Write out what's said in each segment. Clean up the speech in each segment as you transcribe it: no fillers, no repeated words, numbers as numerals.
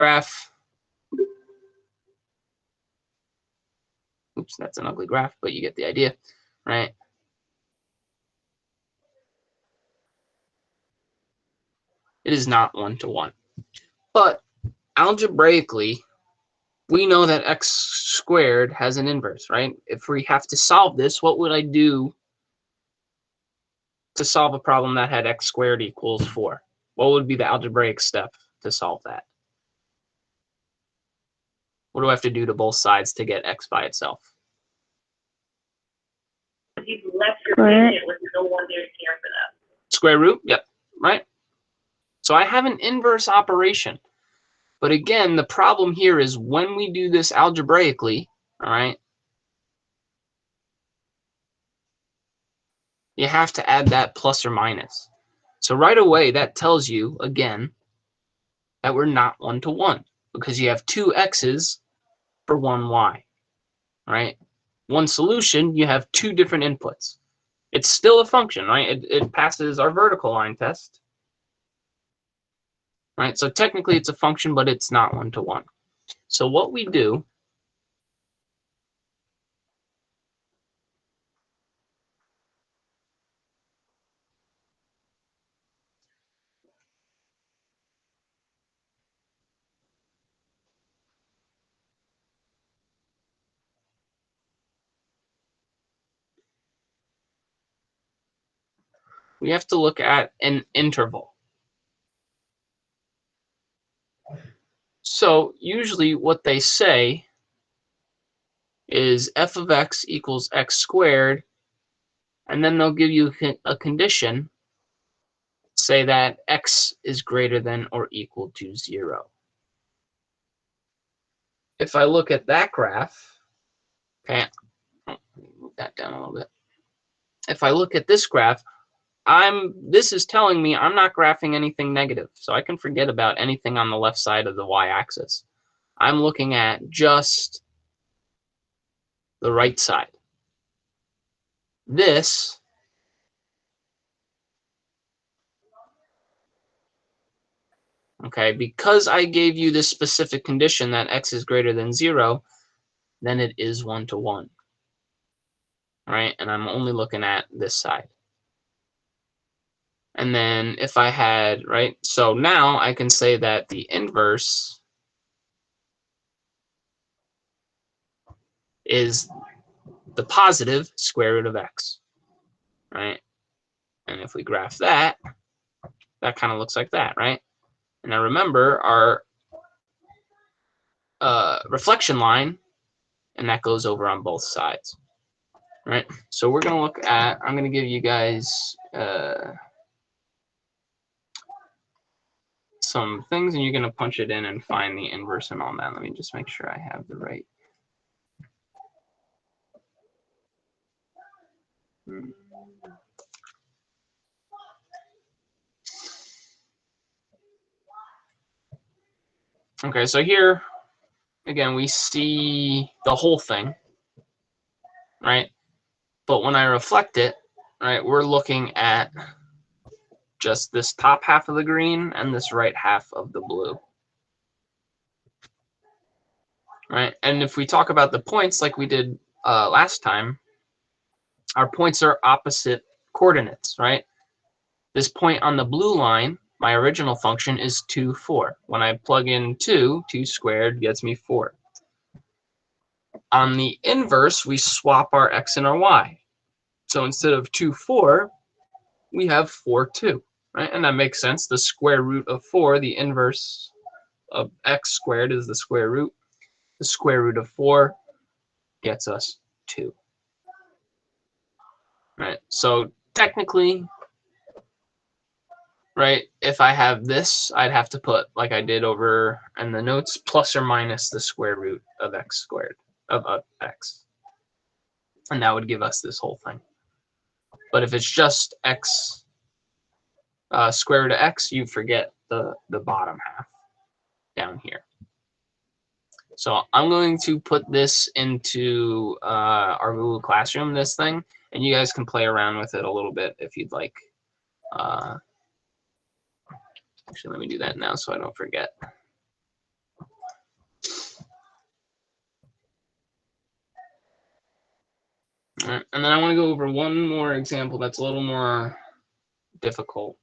graph. Oops, that's an ugly graph, but you get the idea, right? It is not 1-to-1. But algebraically, we know that x squared has an inverse, right? If we have to solve this, what would I do to solve a problem that had x squared equals 4? What would be the algebraic step to solve that? What do I have to do to both sides to get x by itself? You've left your patient with no one there to care for them. Square root? Yep, right? So I have an inverse operation. But again, the problem here is when we do this algebraically, all right, you have to add that plus or minus. So right away, that tells you, again, that we're not 1-to-1 because you have 2 x's for 1 y, right? One solution, you have 2 different inputs. It's still a function, right? It passes our vertical line test, right? So technically it's a function, but it's not 1-to-1. So what we do we have to look at an interval. So usually what they say is f of x equals x squared, and then they'll give you a condition, say that x is greater than or equal to 0. If I look at that graph, okay, move that down a little bit. If I look at this graph, this is telling me I'm not graphing anything negative, so I can forget about anything on the left side of the y-axis. I'm looking at just the right side. This okay, because I gave you this specific condition that x is greater than 0, then it is 1-to-1. Right? And I'm only looking at this side. And then if I had, right, so now I can say that the inverse is the positive square root of x, right? And if we graph that, that kind of looks like that, right? And now remember our reflection line, and that goes over on both sides, right? So we're going to look at, I'm going to give you guys some things, and you're going to punch it in and find the inverse and all that. Let me just make sure I have the right. Okay, so here, again, we see the whole thing, right? But when I reflect it, right, we're looking at just this top half of the green and this right half of the blue. Right, and if we talk about the points like we did last time, our points are opposite coordinates, right? This point on the blue line, my original function is 2, 4. When I plug in 2, 2 squared gets me 4. On the inverse, we swap our x and our y. So instead of 2, 4, we have 4, 2, right? And that makes sense. The square root of 4, the inverse of x squared is the square root. The square root of 4 gets us 2. Right? So technically, right, if I have this, I'd have to put, like I did over in the notes, plus or minus the square root of x squared, of x. And that would give us this whole thing. But if it's just x, square root of x, you forget the bottom half down here. So I'm going to put this into our Google Classroom, this thing, and you guys can play around with it a little bit if you'd like. Actually, let me do that now so I don't forget. All right, and then I want to go over one more example that's a little more difficult.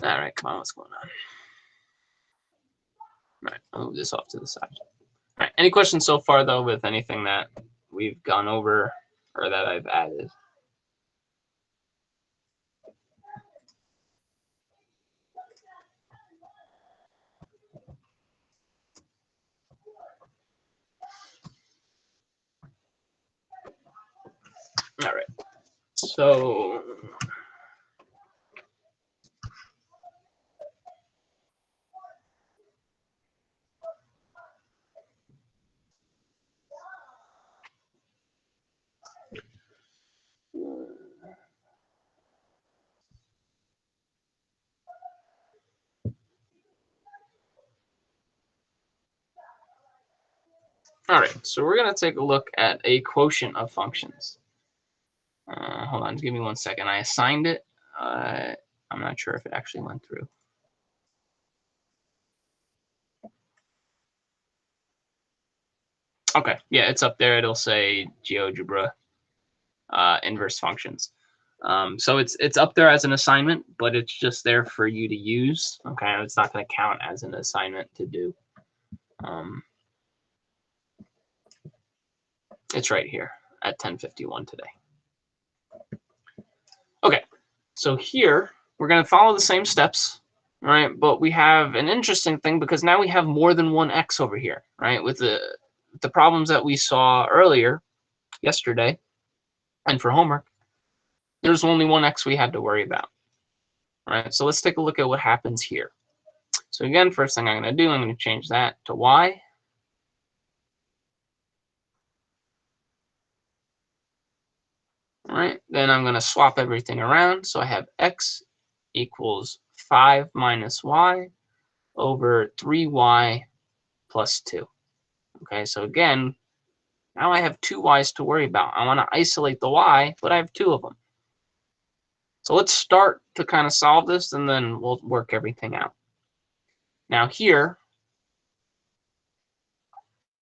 All right, come on, what's going on? All right, I'll move this off to the side. All right, any questions so far, though, with anything that we've gone over or that I've added? All right, so all right, so we're going to take a look at a quotient of functions. Hold on, give me 1 second. I assigned it. I'm not sure if it actually went through. Okay, yeah, it's up there. It'll say GeoGebra inverse functions. So it's up there as an assignment, but it's just there for you to use. Okay, it's not going to count as an assignment to do. It's right here at 10:51 today. Okay, so here we're going to follow the same steps, right? But we have an interesting thing because now we have more than one x over here, right? With the problems that we saw earlier yesterday and for homework, there's only one x we had to worry about. All right, so let's take a look at what happens here. So again, first thing I'm going to do, I'm going to change that to y. All right, then I'm going to swap everything around. So I have x equals 5 minus y over 3y plus 2. Okay, so again, now I have two y's to worry about. I want to isolate the y, but I have two of them. So let's start to kind of solve this, and then we'll work everything out. Now here,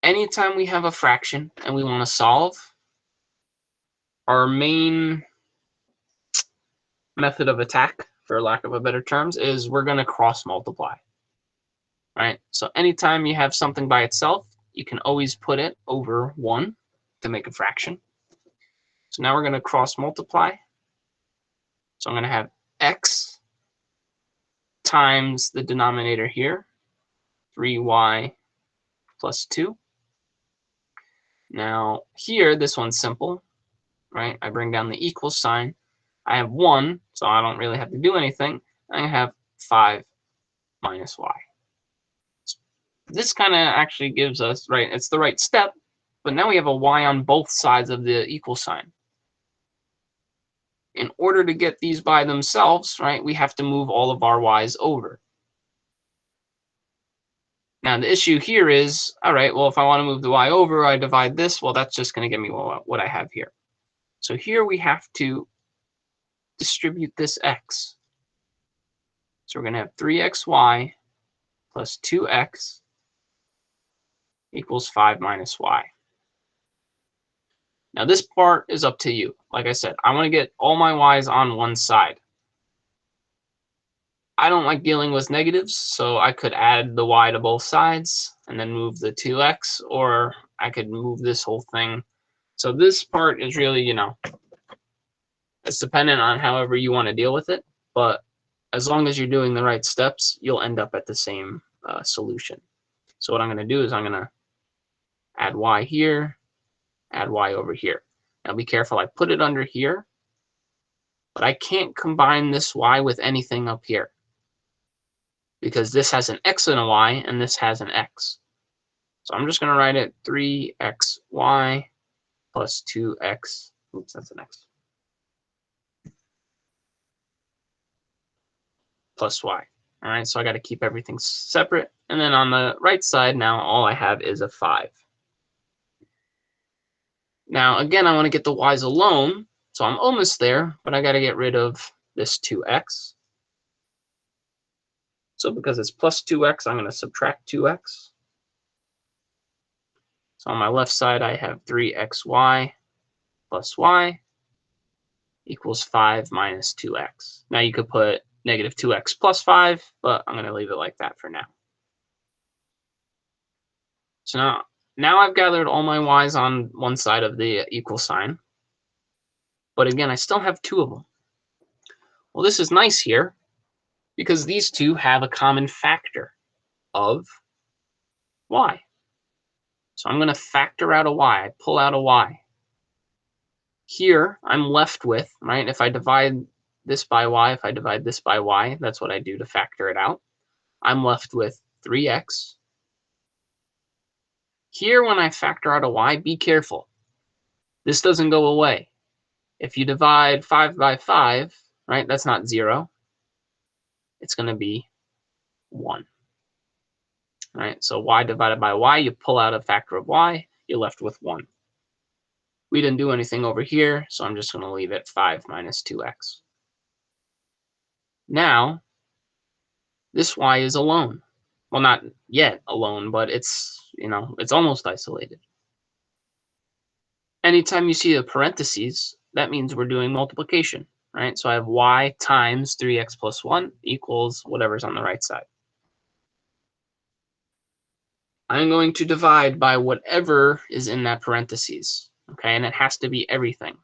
anytime we have a fraction and we want to solve, our main method of attack, for lack of a better terms, is we're going to cross multiply. Right? So anytime you have something by itself, you can always put it over 1 to make a fraction. So now we're going to cross multiply. So I'm going to have x times the denominator here, 3y plus 2. Now here, this one's simple, right? I bring down the equal sign. I have 1, so I don't really have to do anything. I have 5 minus y. This kind of actually gives us, right, it's the right step, but now we have a y on both sides of the equal sign. In order to get these by themselves, right, we have to move all of our y's over. Now the issue here is, all right, well, if I want to move the y over, I divide this. Well, that's just going to give me what I have here. So here we have to distribute this x. So we're going to have 3xy plus 2x equals 5 minus y. Now this part is up to you. Like I said, I want to get all my y's on one side. I don't like dealing with negatives, so I could add the y to both sides and then move the 2x, or I could move this whole thing. So this part is really, it's dependent on however you want to deal with it. But as long as you're doing the right steps, you'll end up at the same solution. So what I'm going to do is I'm going to add y here, add y over here. Now be careful, I put it under here, but I can't combine this y with anything up here because this has an x and a y, and this has an x. So I'm just going to write it 3xy plus 2x. Oops, that's an x. Plus y. All right, so I got to keep everything separate. And then on the right side, now all I have is a 5. Now, again, I want to get the y's alone, so I'm almost there, but I got to get rid of this 2x. So because it's plus 2x, I'm going to subtract 2x. So on my left side, I have 3xy plus y equals 5 minus 2x. Now you could put negative 2x plus 5, but I'm going to leave it like that for now. So now I've gathered all my y's on one side of the equal sign. But again, I still have two of them. Well, this is nice here because these two have a common factor of y. So I'm going to factor out a y. I pull out a y. Here, I'm left with, right, if I divide this by y, if I divide this by y, that's what I do to factor it out. I'm left with 3x. Here, when I factor out a y, be careful. This doesn't go away. If you divide 5 by 5, right, that's not 0. It's going to be 1. Right, so y divided by y, you pull out a factor of y, you're left with 1. We didn't do anything over here, so I'm just going to leave it 5 minus 2x. Now, this y is alone. Well, not yet alone, but it's, it's almost isolated. Anytime you see the parentheses, that means we're doing multiplication, right? So I have y times 3x plus 1 equals whatever's on the right side. I'm going to divide by whatever is in that parentheses, okay? And it has to be everything.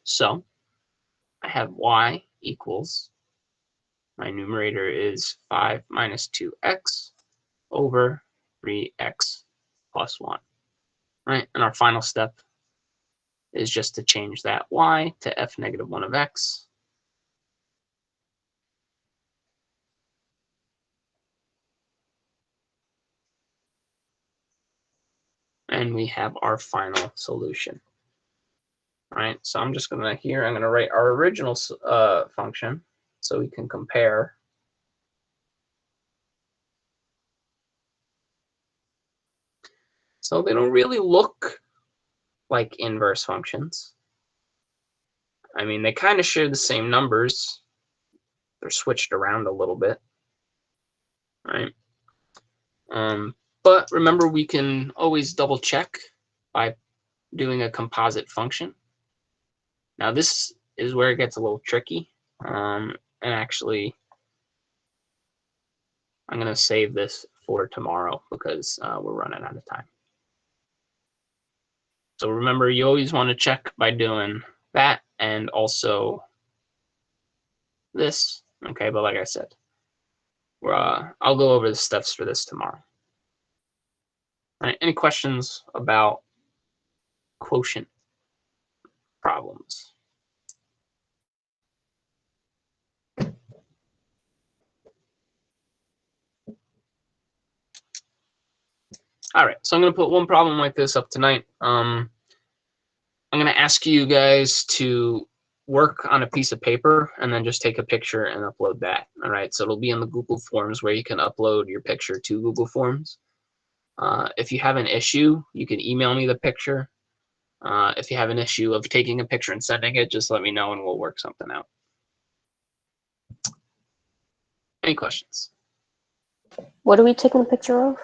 So I have y equals, my numerator is 5 minus 2x over 3x plus 1, right? And our final step is just to change that y to f negative 1 of x. And we have our final solution, right? So I'm just going to, I'm going to write our original function so we can compare. So they don't really look like inverse functions. I mean, they kind of share the same numbers. They're switched around a little bit, right? But remember, we can always double check by doing a composite function. Now, this is where it gets a little tricky. And actually, I'm going to save this for tomorrow because we're running out of time. So remember, you always want to check by doing that and also this. Okay, but like I said, I'll go over the steps for this tomorrow. All right, any questions about quotient problems? All right, so I'm going to put one problem like this up tonight. I'm going to ask you guys to work on a piece of paper and then just take a picture and upload that. All right, so it'll be in the Google Forms where you can upload your picture to Google Forms. If you have an issue, you can email me the picture. If you have an issue of taking a picture and sending it, just let me know and we'll work something out. Any questions? What are we taking a picture of?